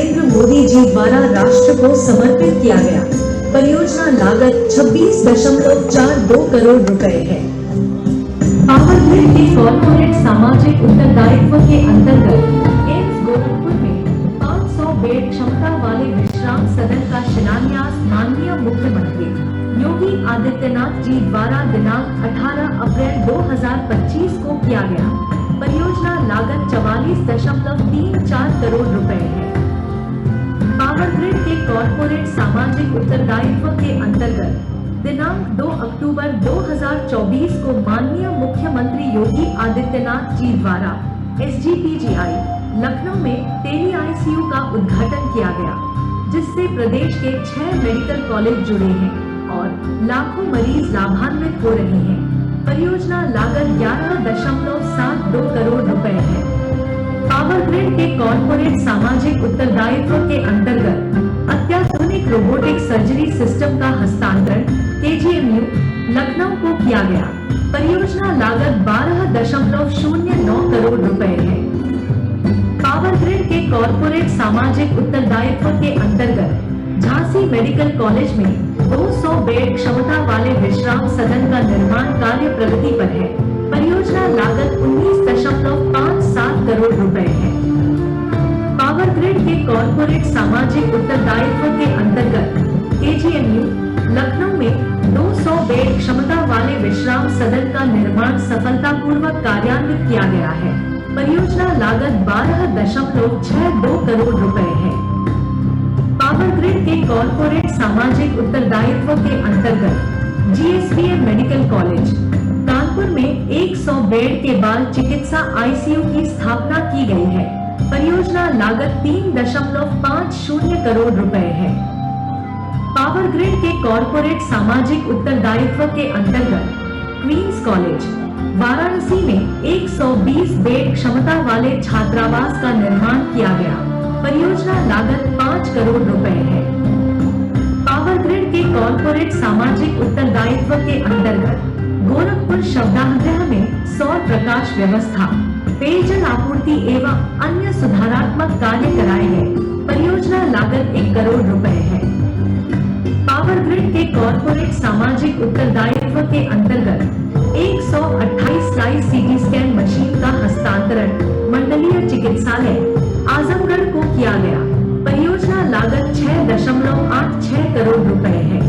नरेंद्र मोदी जी द्वारा राष्ट्र को समर्पित किया गया। परियोजना लागत 26.42 करोड़ रुपए है। पावर ग्रिड के कॉर्पोरेट सामाजिक उत्तरदायित्व के अंतर्गत एम्स गोरखपुर में 500 बेड क्षमता वाले विश्राम सदन का शिलान्यास माननीय मुख्यमंत्री योगी आदित्यनाथ जी द्वारा दिनांक 18 अप्रैल 2025 को किया गया। परियोजना लागत 44.34 करोड़ रुपए है। पावर ग्रिड के कॉर्पोरेट सामाजिक उत्तरदायित्व के अंतर्गत दिनांक 2 अक्टूबर 2024 को माननीय मुख्यमंत्री योगी आदित्यनाथ जी द्वारा SGPGI लखनऊ में टेली ICU का उद्घाटन किया गया, जिससे प्रदेश के 6 मेडिकल कॉलेज जुड़े हैं और लाखों मरीज लाभान्वित हो रहे हैं। परियोजना लागत 11.72 करोड़ रुपए है। पावर ग्रिड के कॉर्पोरेट सामाजिक उत्तरदायित्व के अंतर्गत अत्याधुनिक रोबोटिक सर्जरी सिस्टम का हस्तांतरण KGMU लखनऊ को किया गया। परियोजना लागत 12.09 करोड़ रुपए है। पावर ग्रिड के कॉर्पोरेट सामाजिक उत्तरदायित्व के अंतर्गत झांसी मेडिकल कॉलेज में 200 बेड क्षमता वाले विश्राम सदन का निर्माण कार्य प्रगति पर है। परियोजना लागत 19.57 करोड़ रुपए है। पावर ग्रिड के कॉर्पोरेट सामाजिक उत्तरदायित्व के अंतर्गत KGMU लखनऊ में 200 बेड क्षमता वाले विश्राम सदन का निर्माण सफलतापूर्वक कार्यान्वित किया गया है। परियोजना लागत 12.62 करोड़ रुपए है। पावर ग्रिड के कॉर्पोरेट सामाजिक उत्तरदायित्व के अंतर्गत GSBM मेडिकल कॉलेज कानपुर में 100 बेड के बाल चिकित्सा ICU की स्थापना की गई है। परियोजना लागत 3.50 करोड़ रुपए है। पावर ग्रिड के कॉर्पोरेट सामाजिक उत्तरदायित्व के अंतर्गत क्वींस कॉलेज वाराणसी में 120 बेड क्षमता वाले छात्रावास का निर्माण किया गया। परियोजना लागत 5 करोड़ रुपए है। पावर ग्रिड के कॉर्पोरेट सामाजिक उत्तरदायित्व के अंतर्गत गोरखपुर शवदाह में सौर प्रकाश व्यवस्था, पेयजल आपूर्ति एवं अन्य सुधारात्मक कार्य कराए गए। परियोजना लागत 1 करोड़ रुपए है। पावर ग्रिड के कॉर्पोरेट सामाजिक उत्तरदायित्व के अंतर्गत 128 स्लाइस CT स्कैन मशीन का हस्तांतरण मंडलीय चिकित्सालय आजमगढ़ को किया गया। परियोजना लागत 6.86 करोड़ रुपए है।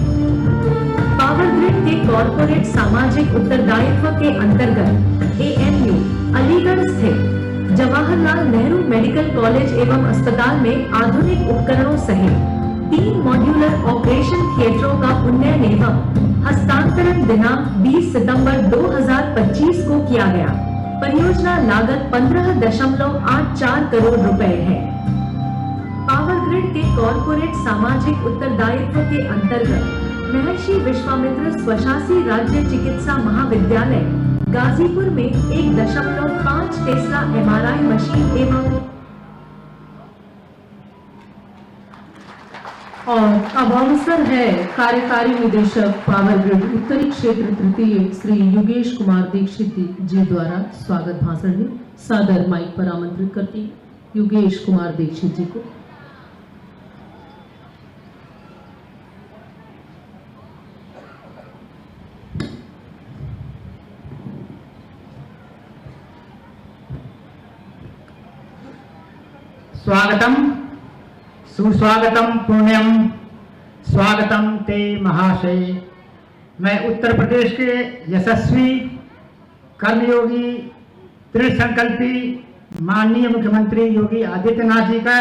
पावर ग्रिड के कॉर्पोरेट सामाजिक उत्तरदायित्व के अंतर्गत AMU अलीगढ़ स्थित जवाहरलाल नेहरू मेडिकल कॉलेज एवं अस्पताल में आधुनिक उपकरणों सहित 3 मॉड्यूलर ऑपरेशन थिएटरों का उन्नयन एवं हस्तांतरण दिनांक 20 सितंबर 2025 को किया गया। परियोजना लागत 15.84 करोड़ रुपए है। पावर ग्रिड के कॉर्पोरेट सामाजिक उत्तरदायित्व के अंतर्गत महर्षि विश्वामित्र स्वशासी राज्य चिकित्सा महाविद्यालय गाजीपुर में 1.5 टेस्ला MRI मशीन एवं और अब अवसर है कार्यकारी निदेशक पावर ग्रिड उत्तरी क्षेत्र तृतीय श्री योगेश कुमार दीक्षित जी द्वारा स्वागत भाषण में सादर माइक पर आमंत्रित करती योगेश कुमार दीक्षित जी को। स्वागतम सुस्वागतम पुण्यम स्वागतम ते महाशय। मैं उत्तर प्रदेश के यशस्वी कर्मयोगी दृढ़ संकल्पी माननीय मुख्यमंत्री योगी आदित्यनाथ जी का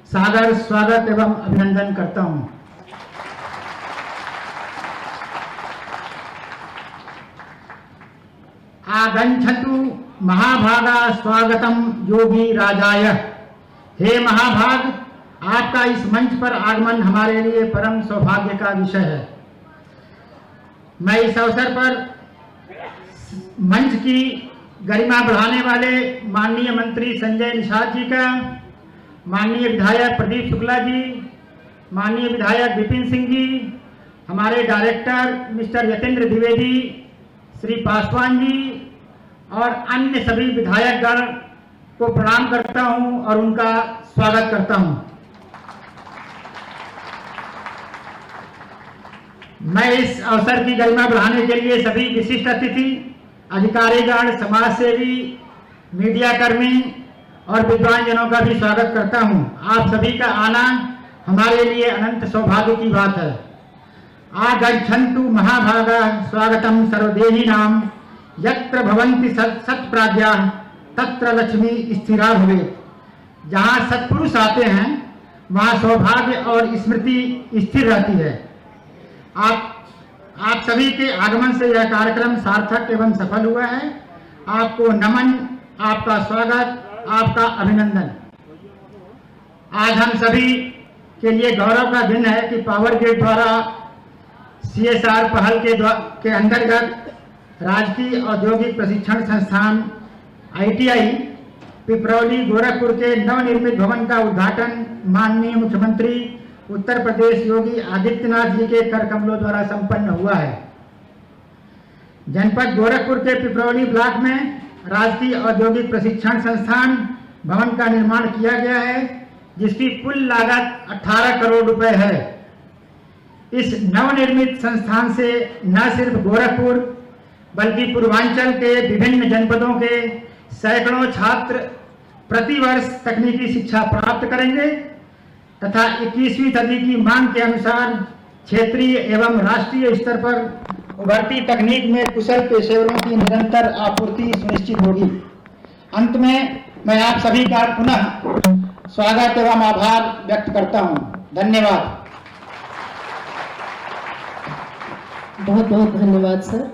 सादर स्वागत एवं अभिनंदन करता हूं। आगच्छतु महाभागा स्वागतम योगी राजाय। हे महाभाग, आपका इस मंच पर आगमन हमारे लिए परम सौभाग्य का विषय है। मैं इस अवसर पर मंच की गरिमा बढ़ाने वाले माननीय मंत्री संजय निषाद जी का, माननीय विधायक प्रदीप शुक्ला जी, माननीय विधायक विपिन सिंह जी, हमारे डायरेक्टर मिस्टर यतेंद्र द्विवेदी, श्री पासवान जी और अन्य सभी विधायकगण को प्रणाम करता हूं और उनका स्वागत करता हूं। मैं इस अवसर की गरिमा बढ़ाने के लिए सभी विशिष्ट अतिथि, अधिकारीगण, समाजसेवी, मीडियाकर्मी और विद्वान जनों का भी स्वागत करता हूं। आप सभी का आना हमारे लिए अनंत सौभाग्य की बात है। आगच्छन्तु महाभागा स्वागतम सर्वदेहिनां यत्र भवन्ति सत्प्राज्ञाः तत्र लक्ष्मी स्थिरा भवेत्। जहाँ सत्पुरुष आते हैं वहाँ सौभाग्य और स्मृति स्थिर रहती है। आप सभी के आगमन से यह कार्यक्रम सार्थक एवं सफल हुआ है। आपको नमन, आपका स्वागत, आपका अभिनंदन। आज हम सभी के लिए गौरव का दिन है कि पावर ग्रिड द्वारा CSR पहल के अंतर्गत राजकीय औद्योगिक प्रशिक्षण संस्थान ITI पिपरौली गोरखपुर के नवनिर्मित भवन का उद्घाटन माननीय मुख्यमंत्री उत्तर प्रदेश योगी आदित्यनाथ जी के कर कमलों द्वारा संपन्न हुआ है। जनपद गोरखपुर के पिपरौली ब्लॉक में राजकीय औद्योगिक प्रशिक्षण संस्थान भवन का निर्माण किया गया है, जिसकी कुल लागत 18 करोड़ रुपए है। इस नवनिर्मित संस्थान से न सिर्फ गोरखपुर बल्कि पूर्वांचल के विभिन्न जनपदों के सैकड़ों छात्र प्रतिवर्ष तकनीकी शिक्षा प्राप्त करेंगे तथा 21वीं सदी की मांग के अनुसार क्षेत्रीय एवं राष्ट्रीय स्तर पर उभरती तकनीक में कुशल पेशेवरों की निरंतर आपूर्ति सुनिश्चित होगी। अंत में मैं आप सभी का पुनः स्वागत एवं आभार व्यक्त करता हूं। धन्यवाद। बहुत बहुत धन्यवाद सर।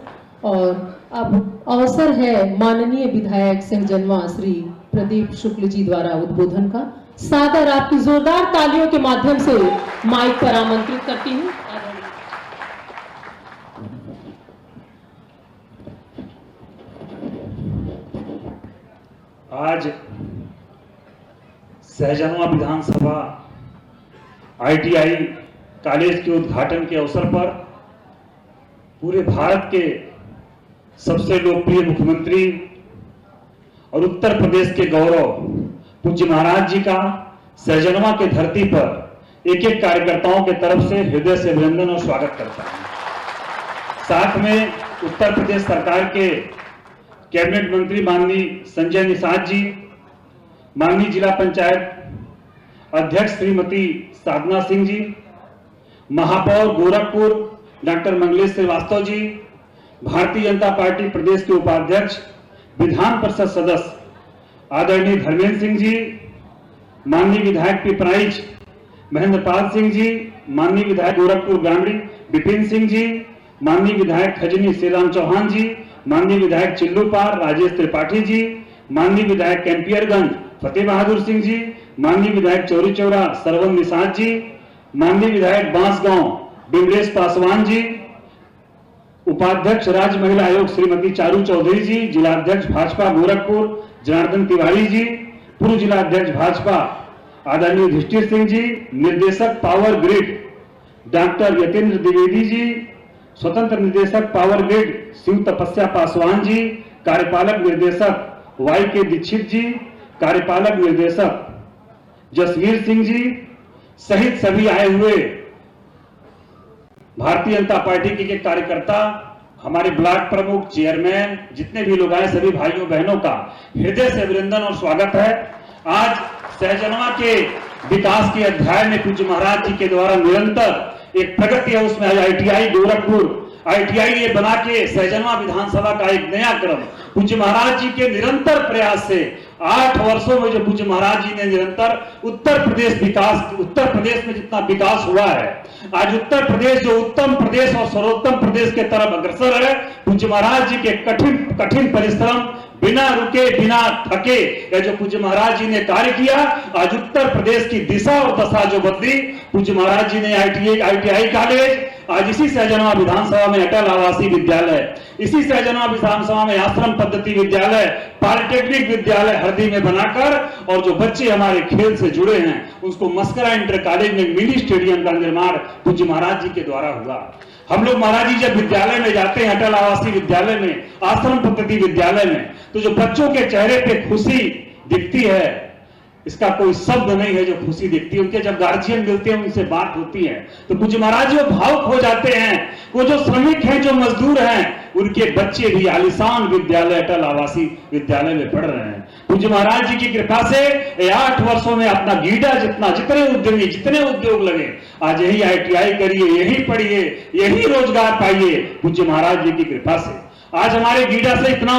और अब अवसर है माननीय विधायक सहजनवा श्री प्रदीप शुक्ल जी द्वारा उद्बोधन का। सादर आपकी जोरदार तालियों के माध्यम से माइक पर आमंत्रित करती हूँ। आज सहजनवा विधानसभा ITI कॉलेज के उद्घाटन के अवसर पर पूरे भारत के सबसे लोकप्रिय मुख्यमंत्री और उत्तर प्रदेश के गौरव पूज्य महाराज जी का सहजनवा के धरती पर एक एक कार्यकर्ताओं के तरफ से हृदय से अभिनंदन और स्वागत करता हूं। साथ में उत्तर प्रदेश सरकार के कैबिनेट मंत्री माननीय संजय निषाद जी, माननीय जिला पंचायत अध्यक्ष श्रीमती साधना सिंह जी, महापौर गोरखपुर डॉक्टर मंगलेश श्रीवास्तव जी, भारतीय जनता पार्टी प्रदेश के उपाध्यक्ष विधान परिषद सदस्य आदरणीय धर्मेंद्र सिंह जी, माननीय विधायक पिपराइच महेंद्र पाल सिंह जी, माननीय विधायक गोरखपुर ग्रामीण विपिन सिंह जी, माननीय विधायक खजनी श्रीराम चौहान जी, माननीय विधायक चिल्लूपार राजेश त्रिपाठी जी, माननीय विधायक कैंपियरगंज फतेह बहादुर सिंह जी, माननीय विधायक चौरी चौरा सरवन निषाद जी, माननीय विधायक बांसगांव बिमलेश पासवान जी, उपाध्यक्ष राज्य महिला आयोग श्रीमती चारू चौधरी जी, जिलाध्यक्ष भाजपा गोरखपुर जनार्दन तिवारी जी, पूर्व जिला अध्यक्ष भाजपा आदरणीय युधिष्ठिर सिंह जी, निर्देशक power grid doctor Yatendra Dwivedi ji, स्वतंत्र निदेशक पावर ग्रिड शिव तपस्या पासवान जी, कार्यपालक निर्देशक YK दीक्षित जी, कार्यपालक निर्देशक जसवीर सिंह जी सहित सभी आए हुए भारतीय जनता पार्टी के कार्यकर्ता, हमारे ब्लॉक प्रमुख, चेयरमैन, जितने भी लोग आए सभी भाइयों बहनों का हृदय से अभिनंदन और स्वागत है। आज सहजनवा के विकास के अध्याय में पूज्य महाराज जी के द्वारा निरंतर एक प्रगति है, उसमें ITI गोरखपुर ITI ये बना के सहजनवा विधानसभा का एक नया क्रम पूज्य महाराज जी के निरंतर प्रयास से 8 वर्षों में जो पूज्य महाराज जी ने निरंतर उत्तर प्रदेश में जितना विकास हुआ है, आज उत्तर प्रदेश जो उत्तम प्रदेश और सर्वोत्तम प्रदेश के तरफ अग्रसर है। पूज्य महाराज जी के कठिन परिश्रम, बिना रुके बिना थके यह जो पूज्य महाराज जी ने कार्य किया, आज उत्तर प्रदेश की दिशा और दशा जो बदली। पूज्य महाराज जी ने ITI कॉलेज, आज इसी सहजनवा विधानसभा में अटल आवासीय विद्यालय, इसी सहजनवा विधानसभा में आश्रम पद्धति विद्यालय, पॉलिटेक्निक विद्यालय हरदी में बनाकर, और जो बच्चे हमारे खेल से जुड़े हैं उसको मस्करा इंटर कॉलेज में मिनी स्टेडियम का निर्माण पूज्य महाराज जी के द्वारा हुआ। हम लोग महाराज जी जब विद्यालय में जाते हैं, अटल आवासीय विद्यालय में, आश्रम पद्धति विद्यालय में, तो जो बच्चों के चेहरे पे खुशी दिखती है, इसका कोई शब्द नहीं है जो खुशी दिखती है। उनके जब गार्जियन मिलते हैं, उनसे बात होती है तो पूज्य महाराज जी वो भावुक हो जाते हैं। वो जो श्रमिक हैं, जो मजदूर हैं, उनके बच्चे भी आलिशान विद्यालय, अटल आवासीय विद्यालय में पढ़ रहे हैं। पूज्य महाराज जी की कृपा से 8 वर्षों में अपना गीडा जितने उद्यमी, जितने उद्योग लगे, आज यही ITI करिए, यही पढ़िए, यही रोजगार पाइए पूज्य महाराज जी की कृपा से। आज हमारे गीडा से इतना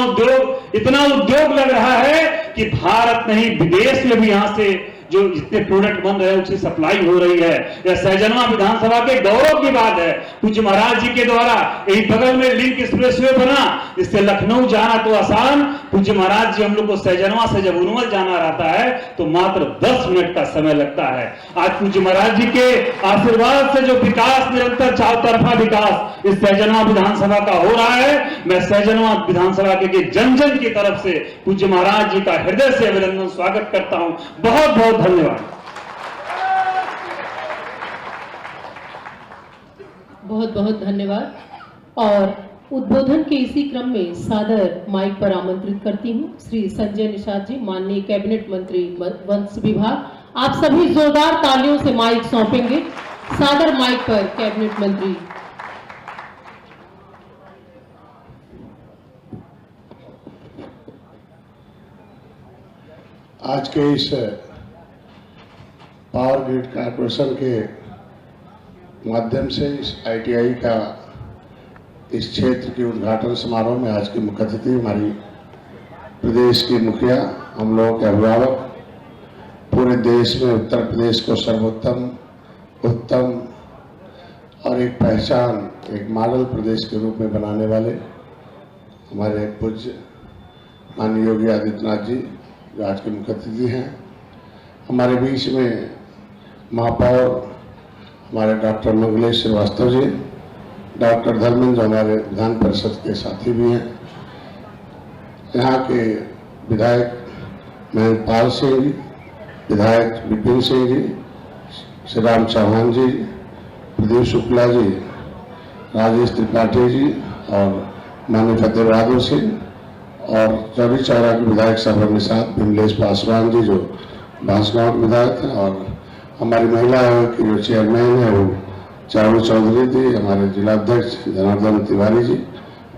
उद्योग लग रहा है कि भारत नहीं, विदेश में भी यहां से जो जितने प्रोडक्ट बन रहे हैं उसकी सप्लाई हो रही है। यह सहजनवा विधानसभा के गौरव की बात है। पूज्य महाराज जी के द्वारा यही बगल में लिंक एक्सप्रेसवे बना, जिससे लखनऊ जाना तो आसान। पूज्य महाराज जी हम लोग को सहजनवा से जब उनवल जाना रहता है तो मात्र 10 मिनट का समय लगता है। आज पूज्य महाराज जी के आशीर्वाद से जो विकास, निरंतर चौतरफा विकास इस सहजनवा विधानसभा का हो रहा है, मैं सहजनवा विधानसभा के जन जन की तरफ से पूज्य महाराज जी का हृदय से अभिनंदन, स्वागत करता हूं। बहुत बहुत धन्यवाद। बहुत बहुत धन्यवाद। और उद्बोधन के इसी क्रम में सादर माइक पर आमंत्रित करती हूं श्री संजय निषाद जी, माननीय कैबिनेट मंत्री वंश विभाग। आप सभी जोरदार तालियों से माइक सौंपेंगे। सादर माइक पर कैबिनेट मंत्री। आज के इस पावर ग्रिड कॉर्पोरेशन के माध्यम से इस ITI का इस क्षेत्र के उद्घाटन समारोह में आज की मुख्य अतिथि हमारी प्रदेश की मुखिया, हम लोगों के अभिभावक, पूरे देश में उत्तर प्रदेश को सर्वोत्तम, उत्तम और एक पहचान, एक मॉडल प्रदेश के रूप में बनाने वाले हमारे पूज्य माननीय योगी आदित्यनाथ जी जो आज के मुख्य अतिथि हैं। हमारे बीच में महापौर हमारे डॉक्टर मंगलेश श्रीवास्तव जी, डॉक्टर धर्मेंद्र हमारे विधान परिषद के साथी भी हैं, यहाँ के विधायक महेंद्रपाल सिंह जी, विधायक विपिन सिंह जी, श्री राम चौहान जी, प्रदीप शुक्ला जी, राजेश त्रिपाठी जी और माननीय फतेह बहादुर सिंह, और चौरी चौरा के विधायक सभा के साथ विमलेश पासवान जी जो बांसगांव के विधायक हैं, और हमारी महिला आयोग की जो चेयरमैन है वो चारू चौधरी जी, हमारे जिलाध्यक्ष जनार्दन तिवारी जी,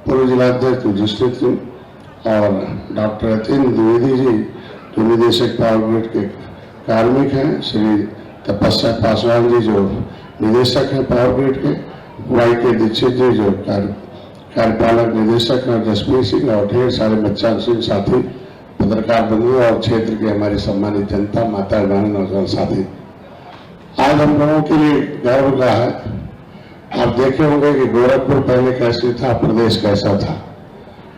पूर्व जिलाध्यक्ष युधिष्ठिर जी, और डॉक्टर यतीन द्विवेदी जी जो निदेशक पावर ग्रिड के कार्मिक हैं, श्री तपस्या पासवान जी जो निदेशक हैं पावर ग्रिड के, YK दीक्षित जी जो कार्यपालक निदेशक हैं, जसवीर सिंह, और ढेर सारे बच्चा सिंह साथी, पत्रकार बंधु और क्षेत्र के हमारी सम्मानित जनता, माता बहन और साथी। आज हम लोगों के लिए गर्व का है। आप देखे होंगे कि गोरखपुर पहले कैसे था, प्रदेश कैसा था,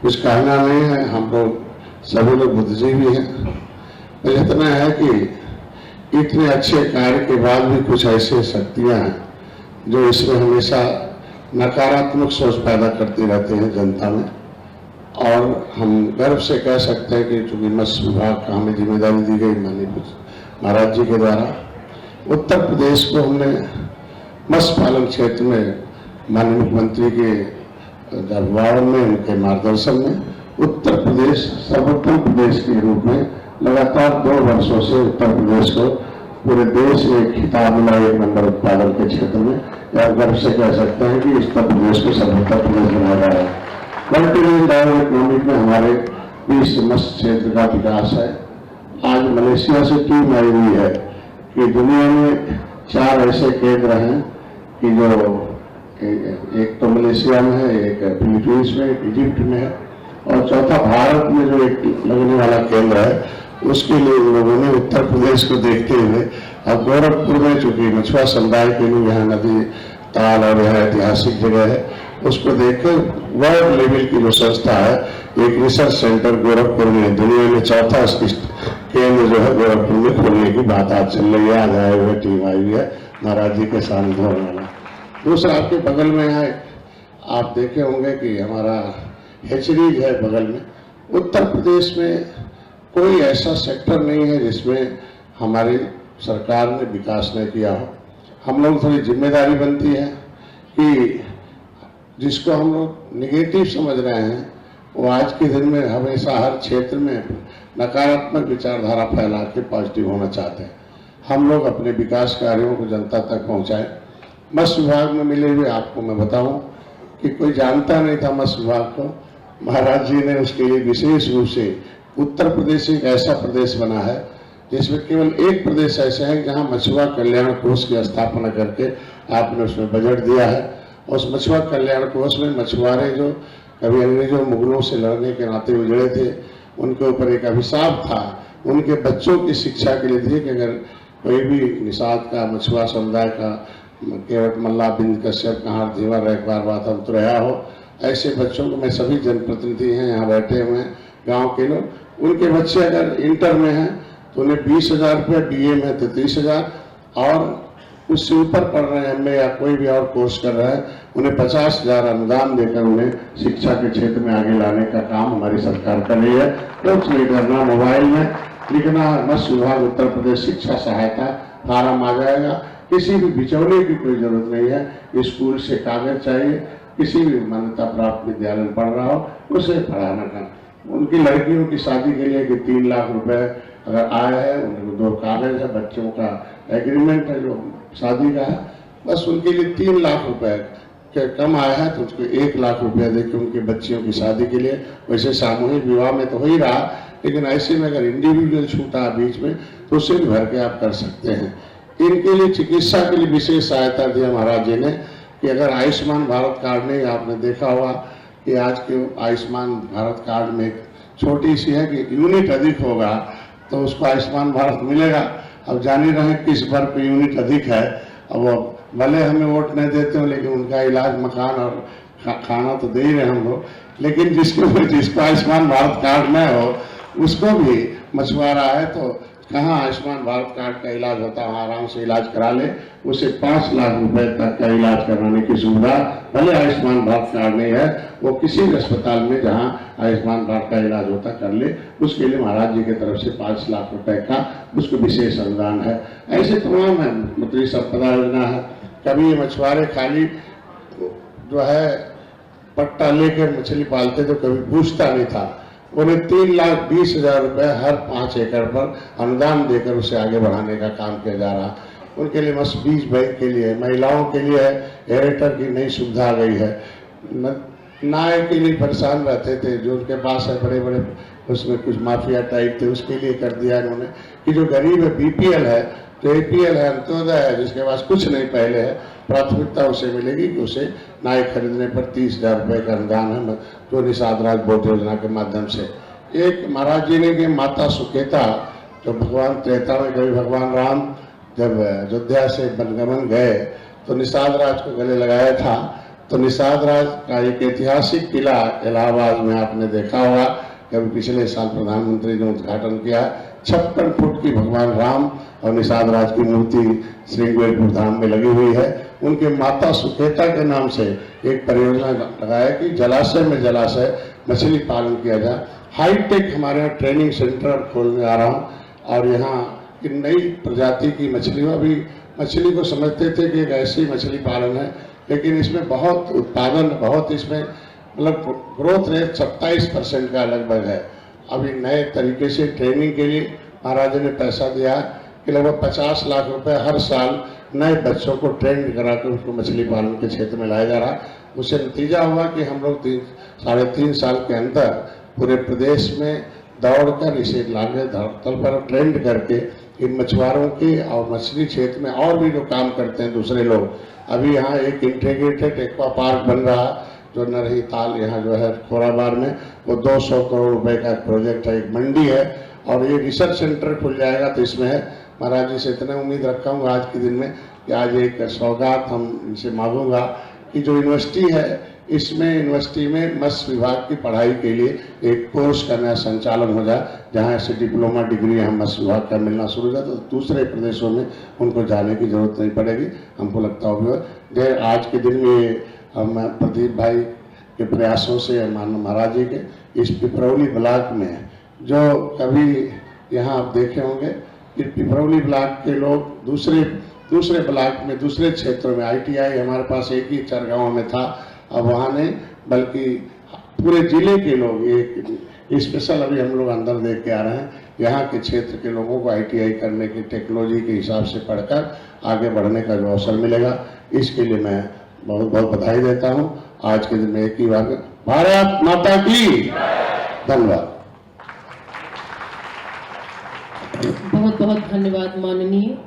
कुछ कहना नहीं है। हम लोग सभी लोग बुद्धिजीवी हैं, पर इतना है कि इतने अच्छे कार्य के बाद भी कुछ ऐसी शक्तियां हैं जो इसमें हमेशा नकारात्मक सोच पैदा करती रहती हैं जनता में। और हम गर्व से कह सकते हैं कि चूंकि मत्स्य विभाग का हमें जिम्मेदारी दी गई माननीय महाराज जी के द्वारा, उत्तर प्रदेश को हमने मत्स्य पालन क्षेत्र में माननीय मुख्यमंत्री के अभिभावन में, उनके मार्गदर्शन में उत्तर प्रदेश सर्वोत्तम प्रदेश के रूप में लगातार 2 वर्षों से उत्तर प्रदेश को पूरे देश में एक खिताब मिला, 1 नंबर उत्पादन के क्षेत्र में। या गर्व से कह सकते हैं कि उत्तर प्रदेश को सर्वोत्तम प्रदेश बनाया गया है। कंटिन्यूस डायरेक्ट इकोनॉमिक में हमारे 20 मत्स्य क्षेत्र का विकास है। आज मलेशिया से टीम आई हुई है कि दुनिया में 4 ऐसे केंद्र हैं कि जो एक तो मलेशिया में है, एक फिलीपींस में, एक इजिप्ट में है, और चौथा भारत में जो एक लगने वाला केंद्र है उसके लिए लोगों ने उत्तर प्रदेश को देखते हुए अब गोरखपुर में, चूंकि मछुआ समुदाय के लिए यहाँ नदी ताल और यह ऐतिहासिक जगह है, उसको देखकर वर्ल्ड लेवल की जो संस्था है, एक रिसर्च सेंटर गोरखपुर में, दुनिया में चौथा केंद्र जो है गोरखपुर में खोलने की बात आज चल रही है। आज आए हुए टीम आई हुई है महाराज जी के सानिध्य होने वाला। दूसरा आपके बगल में है, आप देखे होंगे कि हमारा हेचरीज है बगल में। उत्तर प्रदेश में कोई ऐसा सेक्टर नहीं है जिसमें हमारी सरकार ने विकास नहीं किया हो। हम लोग थोड़ी जिम्मेदारी बनती है कि जिसको हम लोग निगेटिव समझ रहे हैं वो आज के दिन में हमेशा हर क्षेत्र में नकारात्मक विचारधारा फैला के पॉजिटिव होना चाहते हैं। हम लोग अपने विकास कार्यों को जनता तक पहुंचाएं। मत्स्य विभाग में मिले हुए आपको मैं बताऊं कि कोई जानता नहीं था मत्स्य विभाग को, महाराज जी ने उसके लिए विशेष रूप से उत्तर प्रदेश एक ऐसा प्रदेश बना है जिसमें केवल एक प्रदेश ऐसे है जहां मछुआ कल्याण कोष की स्थापना करके आपने उसमें बजट दिया है। उस मछुआ कल्याण कोष में मछुआरे जो कभी अंग्रेजों मुगलों से लड़ने के नाते उजड़े थे, उनके ऊपर एक अभिशाप था, उनके बच्चों की शिक्षा के लिए दिए कि अगर कोई भी निषाद का मछुआ समुदाय का केवट मल्ला बिंद कश्यप कहार धीवर एक बार बात हम तो रहा हो, ऐसे बच्चों को मैं सभी जनप्रतिनिधि हैं यहाँ बैठे हुए हैं गांव के लोग, उनके बच्चे अगर इंटर में हैं तो उन्हें 20,000 रुपये, BA में 33,000 और उससे ऊपर पढ़ रहे हैं MA या कोई भी और कोर्स कर रहे हैं उन्हें 50,000 अनुदान देकर उन्हें शिक्षा के क्षेत्र में आगे लाने का काम हमारी सरकार कर रही है। कुछ नहीं करना, मोबाइल में लिखना मत्स्य विभाग उत्तर प्रदेश शिक्षा सहायता फार्म आ जाएगा। किसी भी बिचौले की कोई जरूरत नहीं है। स्कूल से कागज चाहिए, किसी भी मान्यता प्राप्त विद्यालय में पढ़ रहा हो उसे पढ़ाना का। उनकी लड़कियों की शादी के लिए कि 3 लाख रुपए अगर आया है, उनको 2 कागज है, बच्चों का एग्रीमेंट है जो शादी का है, बस उनके लिए 3 लाख रुपए के कम आया है तो उसको 1 लाख रुपया देकर उनके बच्चियों की शादी के लिए, वैसे सामूहिक विवाह में तो हो ही रहा, लेकिन ऐसे में अगर इंडिविजुअल छूटा बीच में तो उसे भी भर के आप कर सकते हैं। इनके लिए चिकित्सा के लिए विशेष सहायता दिया महाराज जी ने कि अगर आयुष्मान भारत कार्ड नहीं, आपने देखा होगा कि आज के आयुष्मान भारत कार्ड में एक छोटी सी है कि यूनिट अधिक होगा तो उसको आयुष्मान भारत मिलेगा। अब जान ही रहे किस पर कोई यूनिट अधिक है, अब वो भले हमें वोट नहीं देते हो लेकिन उनका इलाज, मकान और खाना तो दे ही रहे हम लोग, लेकिन जिसको आयुष्मान भारत कार्ड न हो उसको भी मछुआरा है तो कहाँ आयुष्मान भारत कार्ड का इलाज होता है, वहाँ आराम से इलाज करा ले, उसे 5 लाख रुपए तक का इलाज कराने की सुविधा, भले आयुष्मान भारत कार्ड नहीं है वो किसी भी अस्पताल में जहाँ आयुष्मान भारत का इलाज होता कर ले, उसके लिए महाराज जी की तरफ से 5 लाख रुपए का उसको विशेष अनुदान है। ऐसे तमाम है, मंत्री संपदा योजना है। कभी ये मछुआरे खाली जो है पट्टा लेकर मछली पालते तो कभी पूछता नहीं था, उन्हें 3,20,000 रुपए हर 5 एकड़ पर अनुदान देकर उसे आगे बढ़ाने का काम किया जा रहा। उनके लिए मत्स्य बीज बैंक के लिए, महिलाओं के लिए एरेटर की नई सुविधा आ गई है। नाय के लिए परेशान रहते थे, जो उनके पास है बड़े बड़े उसमें कुछ माफिया टाइप थे, उसके लिए कर दिया इन्होंने कि जो गरीब है BPL है, जो APL है, अंत्योदय है, जिसके पास कुछ नहीं पहले है, प्राथमिकता उसे मिलेगी कि उसे नाय खरीदने पर 30,000 रुपये का अनुदान है जो निषाद राज बोट योजना के माध्यम से। एक महाराज जी ने कि माता सुकेता जो भगवान त्रेता में कभी भगवान राम जब अयोध्या से वनगमन गए तो निषाद राज को गले लगाया था, तो निषाद राज का एक ऐतिहासिक किला इलाहाबाद में आपने देखा होगा, कभी पिछले साल प्रधानमंत्री ने उद्घाटन किया। 56 फुट की भगवान राम और निषाद राज की मूर्ति श्रृंगेरपुर धाम में लगी हुई है। उनके माता सुकेता के नाम से एक परियोजना लगाया कि जलाशय में जलाशय मछली पालन किया जाए। हाईटेक हमारे यहाँ ट्रेनिंग सेंटर खोलने आ रहा हूँ और यहाँ की नई प्रजाति की मछलियों, अभी मछली को समझते थे कि एक ऐसी मछली पालन है, लेकिन इसमें बहुत उत्पादन, बहुत इसमें मतलब ग्रोथ रेट 27% का लगभग है। अभी नए तरीके से ट्रेनिंग के लिए महाराज ने पैसा दिया कि लगभग 50 लाख रुपए हर साल नए बच्चों को ट्रेंड कराकर उसको मछली पालन के क्षेत्र में लाया जा रहा। उससे नतीजा हुआ कि हम लोग 3.5 साल के अंदर पूरे प्रदेश में दौड़कर इसे लागे धरातल पर ट्रेंड करके इन मछुआरों के और मछली क्षेत्र में और भी जो काम करते हैं दूसरे लोग, अभी यहाँ एक इंटीग्रेटेड एक्वा पार्क बन रहा जो नरही ताल यहाँ जो है खोराबार में, वो 200 करोड़ रुपए का प्रोजेक्ट है। एक मंडी है और ये रिसर्च सेंटर खुल जाएगा, तो इसमें है महाराज जी से इतना उम्मीद रखा हूँ आज के दिन में कि आज एक सौगात हम इनसे मांगूंगा कि जो यूनिवर्सिटी है इसमें यूनिवर्सिटी में मत्स्य विभाग की पढ़ाई के लिए एक कोर्स का नया संचालन हो जाए, जहाँ ऐसे डिप्लोमा डिग्री हम मत्स्य विभाग का मिलना शुरू हो जाए तो दूसरे प्रदेशों में उनको जाने की जरूरत नहीं पड़ेगी। हमको लगता होगा आज के दिन में हम प्रदीप भाई के प्रयासों से माननीय महाराज जी के इस पिपरौली ब्लॉक में जो कभी यहाँ आप देखे होंगे कि पिपरौली ब्लॉक के लोग दूसरे ब्लॉक में, दूसरे क्षेत्रों में ITI हमारे पास एक ही 4 गाँव में था, अब वहाँ नहीं बल्कि पूरे जिले के लोग एक स्पेशल अभी हम लोग अंदर देख के आ रहे हैं, यहाँ के क्षेत्र के लोगों को ITI करने की टेक्नोलॉजी के हिसाब से पढ़कर आगे बढ़ने का जो अवसर मिलेगा, इसके लिए मैं बहुत बहुत बधाई देता हूँ। आज के दिन में एक ही बार भारत माता की धन्यवाद। बहुत बहुत धन्यवाद माननीय,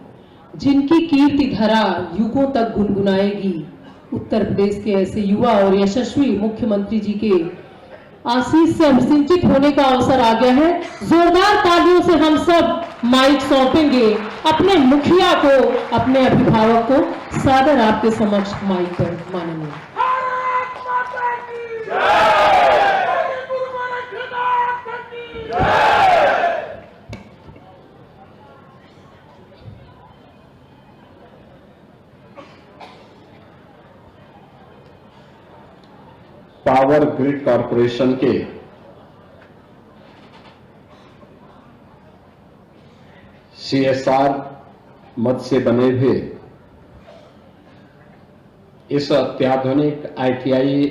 जिनकी कीर्ति धरा युगों तक गुनगुनाएगी। उत्तर प्रदेश के ऐसे युवा और यशस्वी मुख्यमंत्री जी के आशीष से अभिसिंचित होने का अवसर आ गया है। जोरदार तालियों से हम सब माइक सौंपेंगे अपने मुखिया को, अपने अभिभावक को। सादर आपके समक्ष माइक पर माननीय। पावर ग्रिड कॉरपोरेशन के CSR मद से बने हुए इस अत्याधुनिक ITI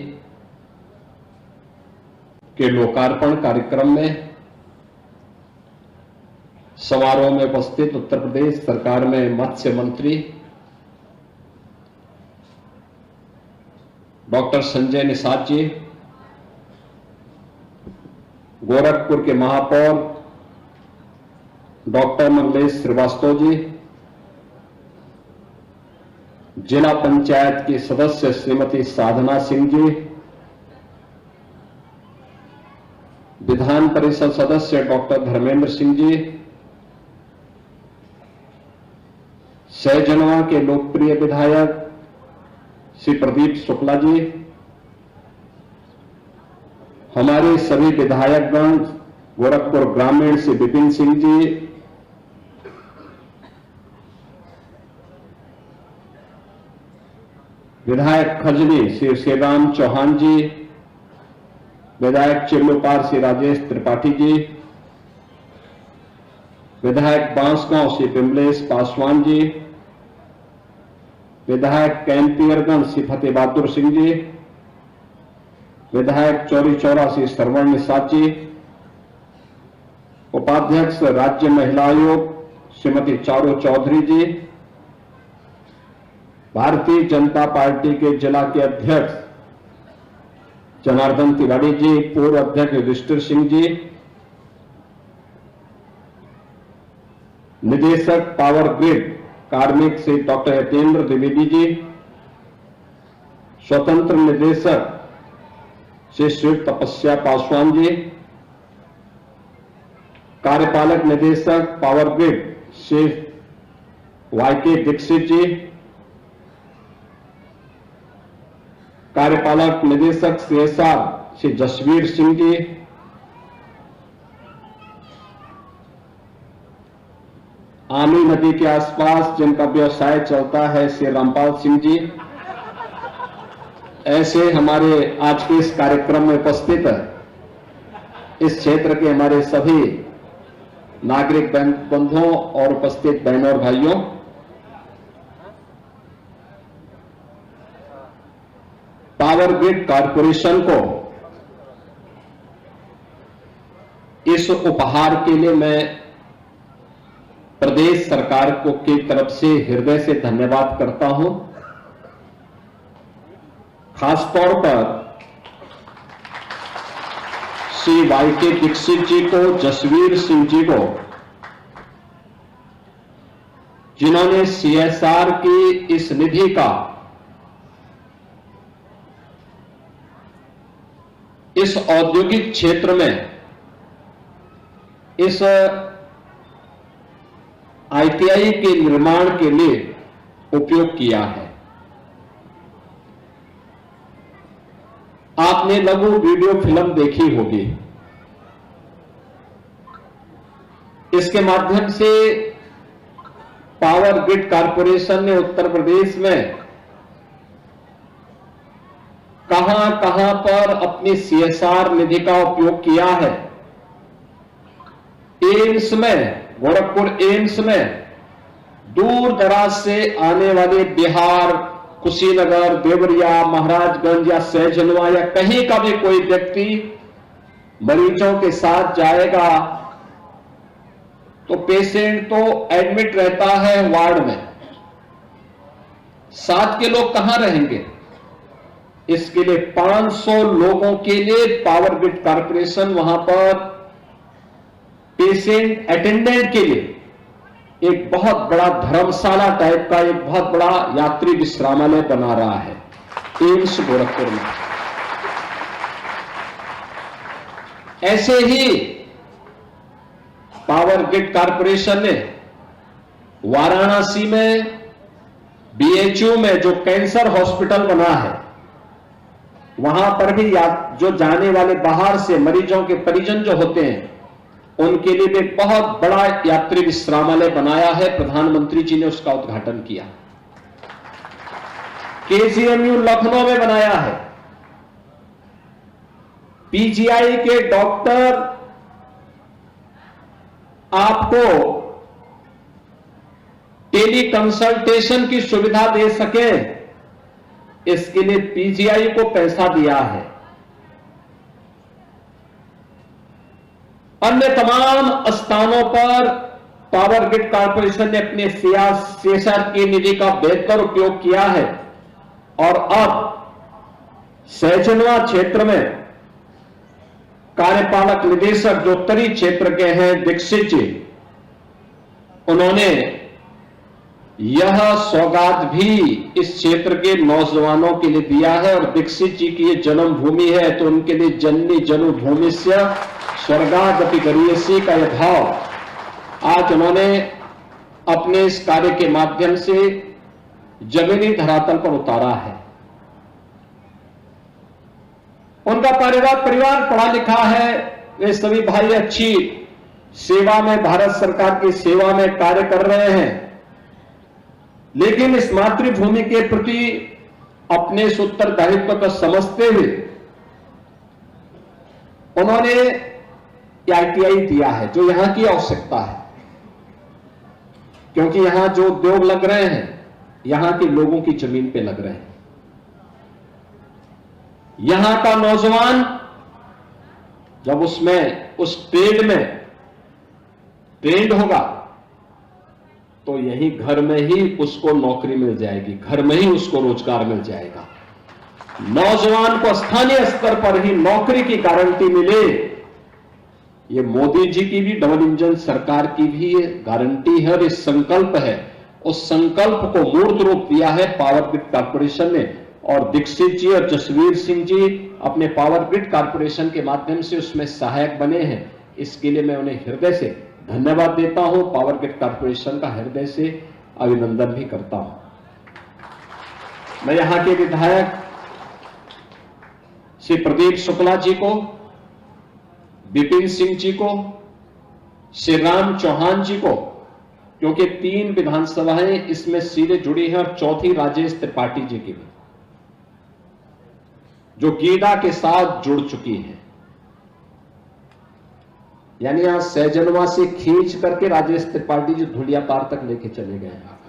के लोकार्पण कार्यक्रम में समारोह में उपस्थित उत्तर प्रदेश सरकार में मत्स्य मंत्री डॉक्टर संजय निषाद जी, गोरखपुर के महापौर डॉक्टर मंगलेश श्रीवास्तव जी, जिला पंचायत की सदस्य श्रीमती साधना सिंह जी, विधान परिषद सदस्य डॉक्टर धर्मेंद्र सिंह जी, सहजनवा के लोकप्रिय विधायक श्री प्रदीप शुक्ला जी, हमारे सभी विधायकगण, गोरखपुर ग्रामीण से विपिन सिंह जी, विधायक खजनी श्री श्रीराम चौहान जी, विधायक चिल्लूपार श्री राजेश त्रिपाठी जी, विधायक बांसगांव श्री विमलेश पासवान जी, विधायक कैंपियरगंज श्री फतेह बहादुर सिंह जी, विधायक चौरी चौरा श्री श्रवण निषाद जी, उपाध्यक्ष राज्य महिला आयोग श्रीमती चारू चौधरी जी, भारतीय जनता पार्टी के जिला के अध्यक्ष जनार्दन तिवारी जी, पूर्व अध्यक्ष युधिष्ठिर सिंह जी, निदेशक पावर ग्रिड कार्मिक श्री डॉक्टर यतेंद्र द्विवेदी जी, स्वतंत्र निदेशक श्री शिव तपस्या पासवान जी, कार्यपालक निदेशक power grid Shri YK Dikshit ji, कार्यपालक निदेशक CSR श्री जसवीर सिंह जी, आमी नदी के आसपास जिनका व्यवसाय चलता है श्री रामपाल सिंह जी, ऐसे हमारे आज के इस कार्यक्रम में उपस्थित इस क्षेत्र के हमारे सभी नागरिक बंधुओं और उपस्थित बहनों और भाइयों, पावर ग्रिड कॉरपोरेशन को इस उपहार के लिए मैं प्रदेश सरकार को की तरफ से हृदय से धन्यवाद करता हूं। खासतौर पर श्री YK दीक्षित जी को, जसवीर सिंह जी को, जिन्होंने CSR की इस निधि का इस औद्योगिक क्षेत्र में इस ITI के निर्माण के लिए उपयोग किया है। आपने लघु वीडियो फिल्म देखी होगी। इसके माध्यम से पावर ग्रिड कॉरपोरेशन ने उत्तर प्रदेश में कहां पर अपनी CSR निधि का उपयोग किया है। एम्स में, गोरखपुर एम्स में दूर दराज से आने वाले बिहार, कुशीनगर, देवरिया, महाराजगंज या सहजनवा या कहीं का भी कोई व्यक्ति मरीजों के साथ जाएगा तो पेशेंट तो एडमिट रहता है वार्ड में, साथ के लोग कहां रहेंगे? इसके लिए 500 लोगों के लिए पावर ग्रिड कॉर्पोरेशन वहां पर पेशेंट अटेंडेंट के लिए एक बहुत बड़ा धर्मशाला टाइप का एक बहुत बड़ा यात्री विश्रामालय बना रहा है एम्स गोरखपुर में। ऐसे ही पावर ग्रिड कॉर्पोरेशन ने वाराणसी में बीएचयू में जो कैंसर हॉस्पिटल बना है, वहां पर भी जो जाने वाले बाहर से मरीजों के परिजन जो होते हैं उनके लिए भी एक बहुत बड़ा यात्री विश्रामालय बनाया है। प्रधानमंत्री जी ने उसका उद्घाटन किया। केजीएमयू लखनऊ में बनाया है। पीजीआई के डॉक्टर आपको टेली कंसल्टेशन की सुविधा दे सके, इसके लिए पीजीआई को पैसा दिया है। अन्य तमाम स्थानों पर पावर ग्रिड कॉर्पोरेशन ने अपने सीएसआर की निधि का बेहतर उपयोग किया है और अब सहजनवा क्षेत्र में कार्यपालक निदेशक जो उत्तरी क्षेत्र के हैं दीक्षित जी, उन्होंने यह सौगात भी इस क्षेत्र के नौजवानों के लिए दिया है। और दीक्षित जी की ये जन्मभूमि है तो उनके लिए जननी जन्मभूमि से स्वर्गादपि गरीयसी का यह भाव आज उन्होंने अपने इस कार्य के माध्यम से जमीनी धरातल पर उतारा है। उनका परिवार पढ़ा लिखा है, वे सभी भाई अच्छी सेवा में, भारत सरकार की सेवा में कार्य कर रहे हैं, लेकिन इस मातृभूमि के प्रति अपने इस उत्तरदायित्व को समझते हुए उन्होंने आईटीआई दिया है जो यहां की आवश्यकता है, क्योंकि यहां जो उद्योग लग रहे हैं यहां के लोगों की जमीन पे लग रहे हैं। यहां का नौजवान जब उसमें उस ट्रेड में ट्रेंड होगा तो यही घर में ही उसको नौकरी मिल जाएगी, घर में ही उसको रोजगार मिल जाएगा। नौजवान को स्थानीय स्तर पर ही नौकरी की गारंटी मिले, ये मोदी जी की भी, डबल इंजन सरकार की भी ये गारंटी है और ये संकल्प है। उस संकल्प को मूर्त रूप दिया है पावर ग्रिड कॉर्पोरेशन ने और दीक्षित जी और जसवीर सिंह जी अपने पावर ग्रिड कॉर्पोरेशन के माध्यम से उसमें सहायक बने हैं। इसके लिए मैं उन्हें हृदय से धन्यवाद देता हूं, पावर ग्रिड कॉर्पोरेशन का हृदय से अभिनंदन भी करता हूं। मैं यहां के विधायक श्री प्रदीप शुक्ला जी को, विपिन सिंह जी को, श्री राम चौहान जी को, क्योंकि 3 विधानसभाएं इसमें सीधे जुड़ी हैं और चौथी राजेश त्रिपाठी जी की भी, जो गीडा के साथ जुड़ चुकी है। यानी यहां सहजनवा से खींच करके राजेश त्रिपाठी जी धुलियापार तक लेके चले गए हैं।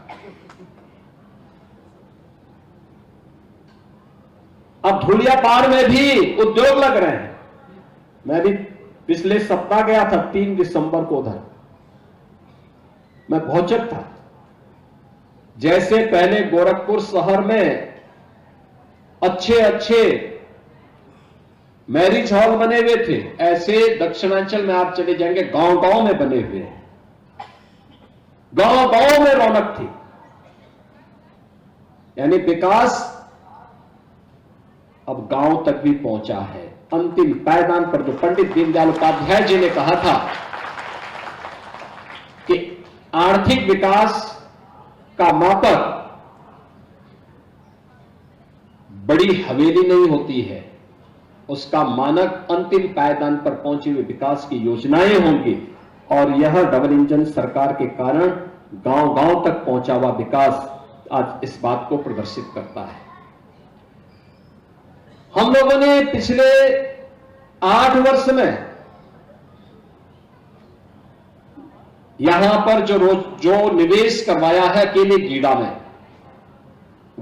अब धुलियापार में भी उद्योग लग रहे हैं। मैं भी पिछले सप्ताह गया था 3 दिसंबर को उधर, मैं भौचक था। जैसे पहले गोरखपुर शहर में अच्छे मैरिज हॉल बने हुए थे, ऐसे दक्षिणांचल में आप चले जाएंगे गांव-गांव में बने हुए हैं। गांव-गांव में रौनक थी, यानी विकास अब गांव तक भी पहुंचा है। अंतिम पायदान पर जो पंडित दीनदयाल उपाध्याय जी ने कहा था कि आर्थिक विकास का मापक बड़ी हवेली नहीं होती है, उसका मानक अंतिम पायदान पर पहुंचे हुए विकास की योजनाएं होंगी। और यह डबल इंजन सरकार के कारण गांव-गांव तक पहुंचा हुआ विकास आज इस बात को प्रदर्शित करता है। हम लोगों ने पिछले 8 वर्ष में यहां पर जो निवेश करवाया है अकेले गीडा में,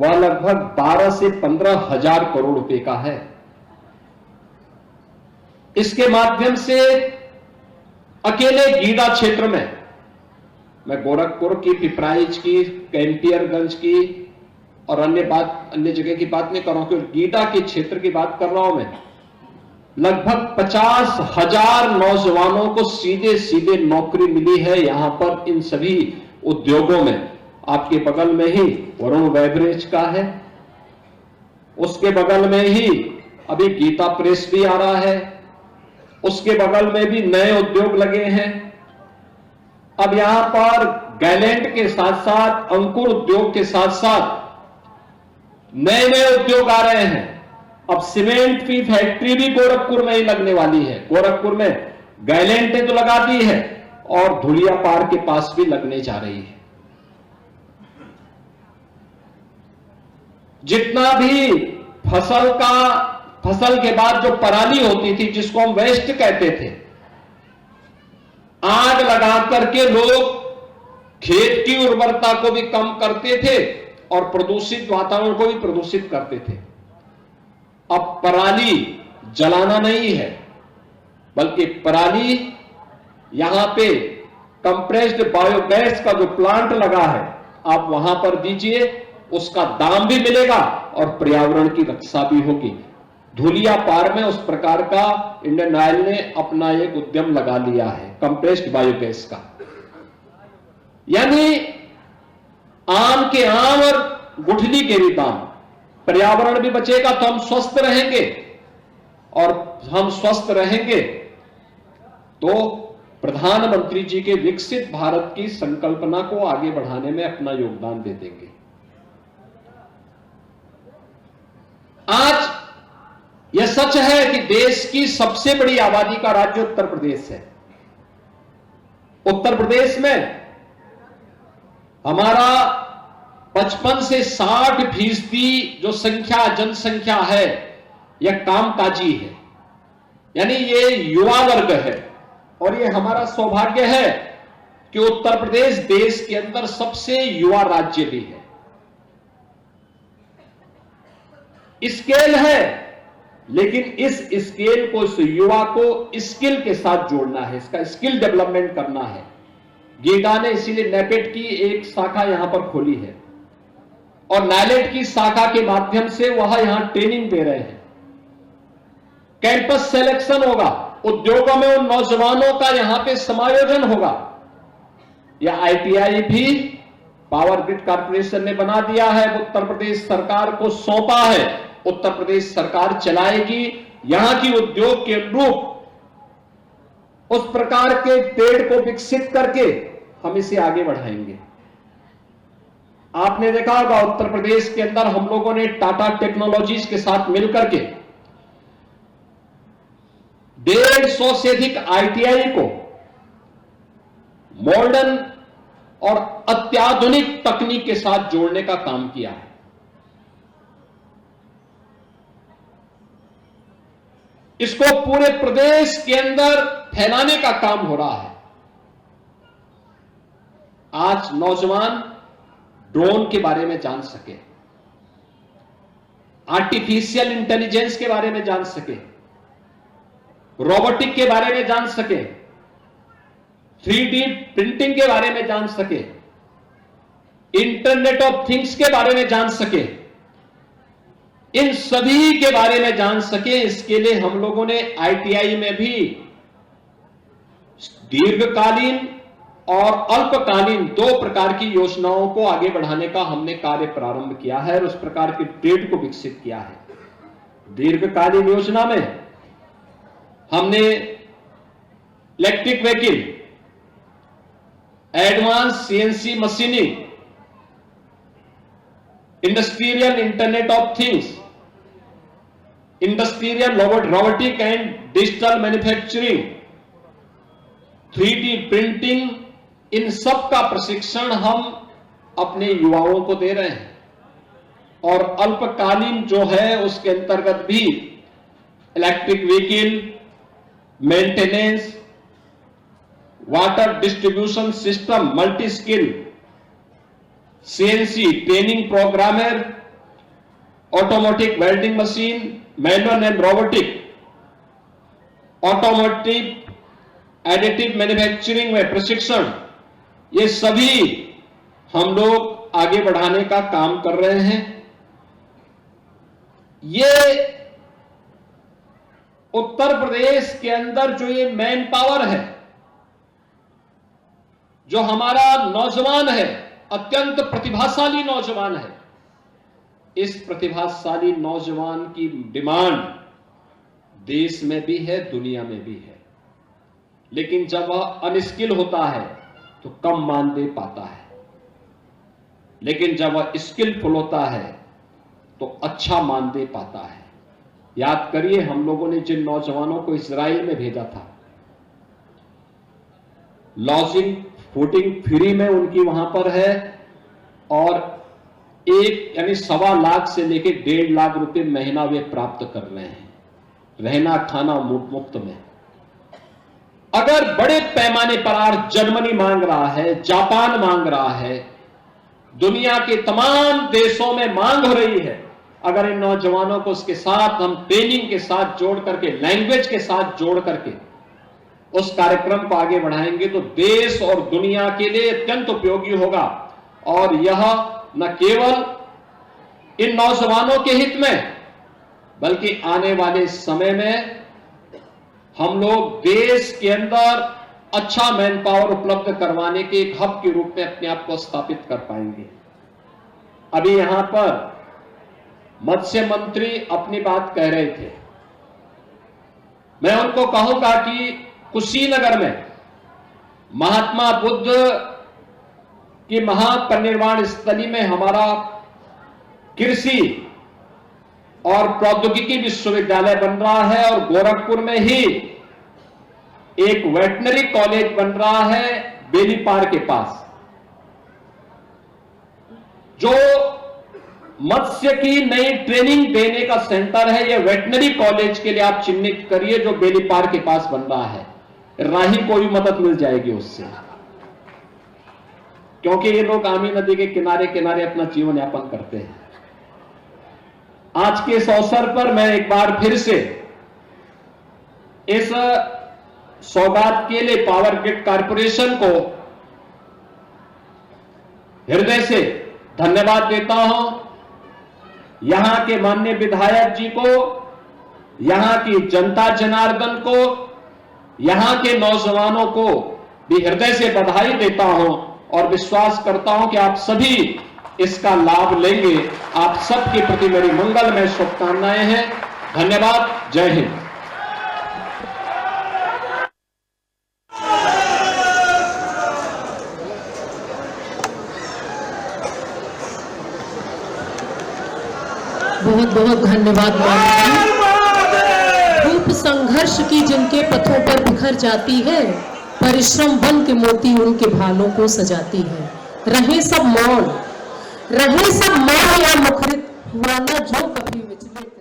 वह लगभग 12 से 15 हजार करोड़ रुपए का है। इसके माध्यम से अकेले गीडा क्षेत्र में, मैं गोरखपुर की, पिपराइच की, कैंपियरगंज की और अन्य जगह की बात नहीं कर रहा हूं, क्योंकि गीडा के क्षेत्र की बात कर रहा हूं मैं, लगभग 50,000 नौजवानों को सीधे सीधे नौकरी मिली है यहां पर इन सभी उद्योगों में। आपके बगल में ही वरुण बेवरेज का है, उसके बगल में ही अभी गीता प्रेस भी आ रहा है, उसके बगल में भी नए उद्योग लगे हैं। अब यहां पर गैलेंट के साथ साथ अंकुर उद्योग के साथ साथ नए नए उद्योग आ रहे हैं। अब सीमेंट की फैक्ट्री भी गोरखपुर में ही लगने वाली है। गोरखपुर में गैलेंट ने तो लगा दी है और धुलियापार के पास भी लगने जा रही है। जितना भी फसल के बाद जो पराली होती थी, जिसको हम वेस्ट कहते थे, आग लगा करके लोग खेत की उर्वरता को भी कम करते थे और प्रदूषित वातावरण को भी प्रदूषित करते थे। अब पराली जलाना नहीं है, बल्कि पराली यहां पे कंप्रेस्ड बायोगैस का जो प्लांट लगा है, आप वहां पर दीजिए, उसका दाम भी मिलेगा और पर्यावरण की रक्षा भी होगी। धुलियापार में उस प्रकार का इंडियन ऑयल ने अपना एक उद्यम लगा लिया है कंप्रेस्ड बायोगैस का। यानी आम के आम और गुठली के भी दाम, पर्यावरण भी बचेगा तो हम स्वस्थ रहेंगे, और हम स्वस्थ रहेंगे तो प्रधानमंत्री जी के विकसित भारत की संकल्पना को आगे बढ़ाने में अपना योगदान दे देंगे। आज यह सच है कि देश की सबसे बड़ी आबादी का राज्य उत्तर प्रदेश है। उत्तर प्रदेश में हमारा 55 से 60% जो जनसंख्या है, यह कामकाजी है, यानी ये युवा वर्ग है। और ये हमारा सौभाग्य है कि उत्तर प्रदेश देश के अंदर सबसे युवा राज्य भी है। स्केल है, लेकिन इस स्केल को, इस युवा को स्किल के साथ जोड़ना है, इसका स्किल डेवलपमेंट करना है। गीडा ने इसीलिए नेपेट की एक शाखा यहां पर खोली है और नाइलेट की शाखा के माध्यम से वह यहां ट्रेनिंग दे रहे हैं। कैंपस सिलेक्शन होगा, उद्योगों में उन नौजवानों का यहां पे समायोजन होगा। यह ITI भी पावर ग्रिड कॉर्पोरेशन ने बना दिया है, उत्तर प्रदेश सरकार को सौंपा है, उत्तर प्रदेश सरकार चलाएगी। यहां की उद्योग के अनुरूप उस प्रकार के ट्रेड को विकसित करके हम इसे आगे बढ़ाएंगे। आपने देखा होगा उत्तर प्रदेश के अंदर हम लोगों ने टाटा टेक्नोलॉजीज के साथ मिलकर के 150 से अधिक ITI को मॉडर्न और अत्याधुनिक तकनीक के साथ जोड़ने का काम किया है। इसको पूरे प्रदेश के अंदर फैलाने का काम हो रहा है। आज नौजवान ड्रोन के बारे में जान सके, आर्टिफिशियल इंटेलिजेंस के बारे में जान सके, रोबोटिक के बारे में जान सके, 3D प्रिंटिंग के बारे में जान सके, इंटरनेट ऑफ थिंग्स के बारे में जान सके, इन सभी के बारे में जान सके। इसके लिए हम लोगों ने ITI में भी दीर्घकालीन और अल्पकालीन 2 प्रकार की योजनाओं को आगे बढ़ाने का हमने कार्य प्रारंभ किया है और उस प्रकार के ट्रेड को विकसित किया है। दीर्घकालीन योजना में हमने electric vehicle, advance CNC machining, industrial internet of things, industrial robotic and digital manufacturing, 3D printing, इन सब का प्रशिक्षण हम अपने युवाओं को दे रहे हैं। और अल्पकालीन जो है उसके अंतर्गत भी electric vehicle, maintenance, water distribution system, multi skill, CNC training programmer, automotive welding machine, manual and robotic, automotive additive manufacturing में प्रशिक्षण, ये सभी हम लोग आगे बढ़ाने का काम कर रहे हैं। ये उत्तर प्रदेश के अंदर जो ये मैन पावर है, जो हमारा नौजवान है, अत्यंत प्रतिभाशाली नौजवान है, इस प्रतिभाशाली नौजवान की डिमांड देश में भी है, दुनिया में भी है। लेकिन जब वह अनस्किल होता है तो कम मानदेय पाता है, लेकिन जब वह स्किलफुल होता है तो अच्छा मानदेय पाता है। याद करिए, हम लोगों ने जिन नौजवानों को इजराइल में भेजा था, लॉजिंग फूडिंग फ्री में उनकी वहां पर है, और 1.25 लाख से लेकर 1.5 लाख रुपए महीना वे प्राप्त कर रहे हैं, रहना खाना मुफ्त में। अगर बड़े पैमाने पर आज जर्मनी मांग रहा है, जापान मांग रहा है, दुनिया के तमाम देशों में मांग हो रही है, अगर इन नौजवानों को उसके साथ हम ट्रेनिंग के साथ जोड़ करके, लैंग्वेज के साथ जोड़ करके उस कार्यक्रम को आगे बढ़ाएंगे तो देश और दुनिया के लिए अत्यंत उपयोगी होगा। और यह न केवल इन नौजवानों के हित में, बल्कि आने वाले समय में हम लोग देश के अंदर अच्छा मैन पावर उपलब्ध करवाने के एक हब के रूप में अपने आप को स्थापित कर पाएंगे। अभी यहां पर मत्स्य मंत्री अपनी बात कह रहे थे, मैं उनको कहूंगा कि कुशीनगर में महात्मा बुद्ध की महापरिनिर्वाण स्थली में हमारा कृषि और प्रौद्योगिकी विश्वविद्यालय बन रहा है, और गोरखपुर में ही एक वेटनरी कॉलेज बन रहा है बेलीपार के पास, जो मत्स्य की नई ट्रेनिंग देने का सेंटर है। यह वेटनरी कॉलेज के लिए आप चिन्हित करिए, जो बेलीपार के पास बन रहा है। राही को भी मदद मिल जाएगी उससे, क्योंकि ये लोग आमी नदी के किनारे किनारे अपना जीवन यापन करते हैं। आज के इस अवसर पर मैं एक बार फिर से इस सौगात के लिए पावर ग्रिड कॉर्पोरेशन को हृदय से धन्यवाद देता हूं। यहां के माननीय विधायक जी को, यहां की जनता जनार्दन को, यहां के नौजवानों को भी हृदय से बधाई देता हूं, और विश्वास करता हूं कि आप सभी इसका लाभ लेंगे। आप सबके प्रति मेरी मंगलमय शुभकामनाएं हैं। धन्यवाद। जय हिंद। बहुत बहुत धन्यवाद माननीय जी। खूब संघर्ष की जिनके पथों पर बिखर जाती है, परिश्रम बन के मोती उनके भालों को सजाती है। रहे सब मौन या मुखरित हुआ न जो कभी विचलित,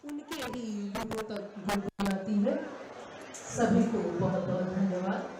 उनके ही युगों तक गुनगुनाती है। सभी को बहुत बहुत धन्यवाद।